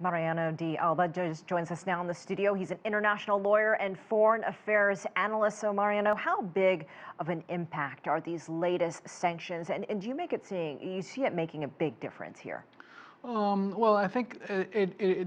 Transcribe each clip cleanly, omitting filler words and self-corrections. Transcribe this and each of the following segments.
Mariano de Alba just joins us now in the studio. He's an international lawyer and foreign affairs analyst. So, Mariano, how big of an impact are these latest sanctions? And do you see it making a big difference here? Well, I think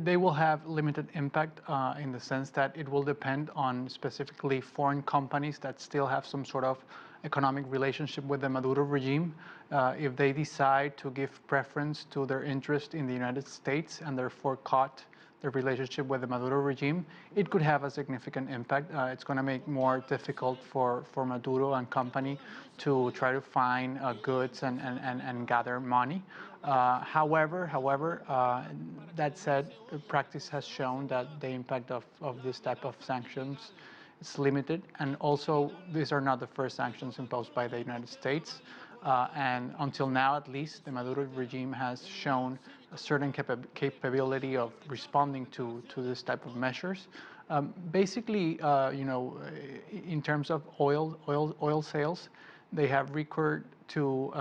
they will have limited impact in the sense that it will depend on specifically foreign companies that still have some sort of economic relationship with the Maduro regime. If they decide to give preference to their interest in the United States and therefore cut their relationship with the Maduro regime, it could have a significant impact. It's going to make more difficult for Maduro and company to try to find goods and gather money. However, that said, practice has shown that the impact of this type of sanctions is limited, and also these are not the first sanctions imposed by the United States. And until now, at least, the Maduro regime has shown a certain capability of responding to this type of measures. Basically, in terms of oil sales, they have recurred to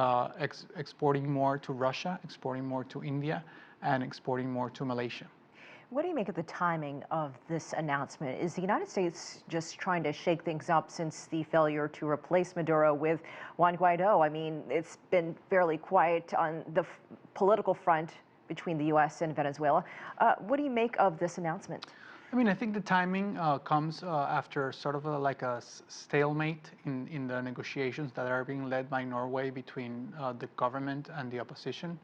exporting more to Russia, exporting more to India, and exporting more to Malaysia. What do you make of the timing of this announcement? Is the United States just trying to shake things up since the failure to replace Maduro with Juan Guaido? I mean, it's been fairly quiet on the political front between the U.S. and Venezuela. What do you make of this announcement? I mean, I think the timing comes after sort of like a stalemate in the negotiations that are being led by Norway between the government and the opposition.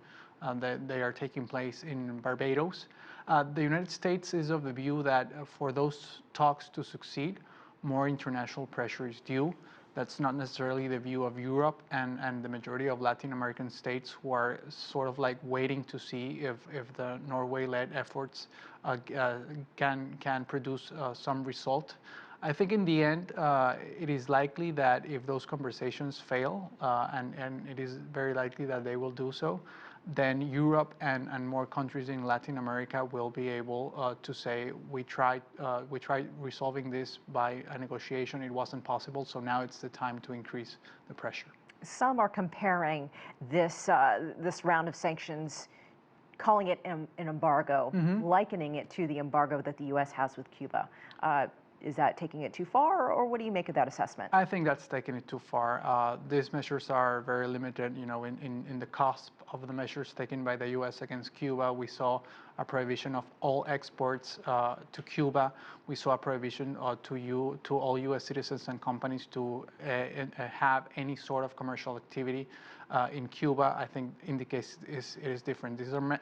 They are taking place in Barbados. The United States is of the view that for those talks to succeed, more international pressure is due. That's not necessarily the view of Europe and the majority of Latin American states, who are sort of like waiting to see if the Norway-led efforts can produce some result. I think in the end, it is likely that if those conversations fail, and it is very likely that they will do so, then Europe and more countries in Latin America will be able to say, we tried resolving this by a negotiation, it wasn't possible, so now it's the time to increase the pressure. Some are comparing this round of sanctions, calling it an embargo, likening it to the embargo that the U.S. has with Cuba. Is that taking it too far, or what do you make of that assessment? I think that's taking it too far. These measures are very limited. In the cusp of the measures taken by the U.S. against Cuba, we saw a prohibition of all exports to Cuba. We saw a prohibition to all U.S. citizens and companies to have any sort of commercial activity in Cuba. I think in the case it is different.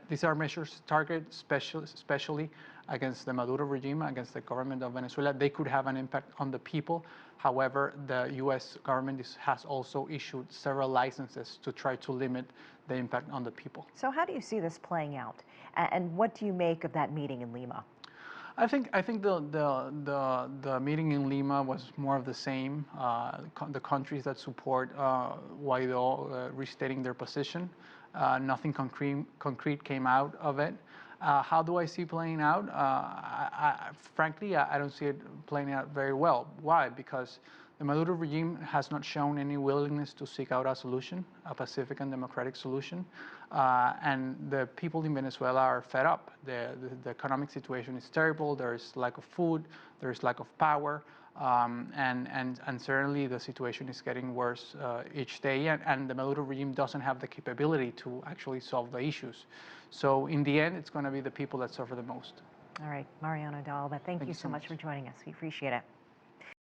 These are measures targeted especially against the Maduro regime, against the government of Venezuela. They could have an impact on the people. However, the U.S. government has also issued several licenses to try to limit the impact on the people. So how do you see this playing out? And what do you make of that meeting in Lima? I think the meeting in Lima was more of the same. The countries that support Guaido restating their position. Nothing concrete came out of it. How do I see playing out? Frankly, I don't see it playing out very well. Why? Because the Maduro regime has not shown any willingness to seek out a solution, a pacific and democratic solution. And the people in Venezuela are fed up. The economic situation is terrible. There is lack of food. There is lack of power. And certainly the situation is getting worse each day, and the Maduro regime doesn't have the capability to actually solve the issues. So in the end, it's going to be the people that suffer the most. All right, Mariano de Alba, thank you so much for joining us. We appreciate it.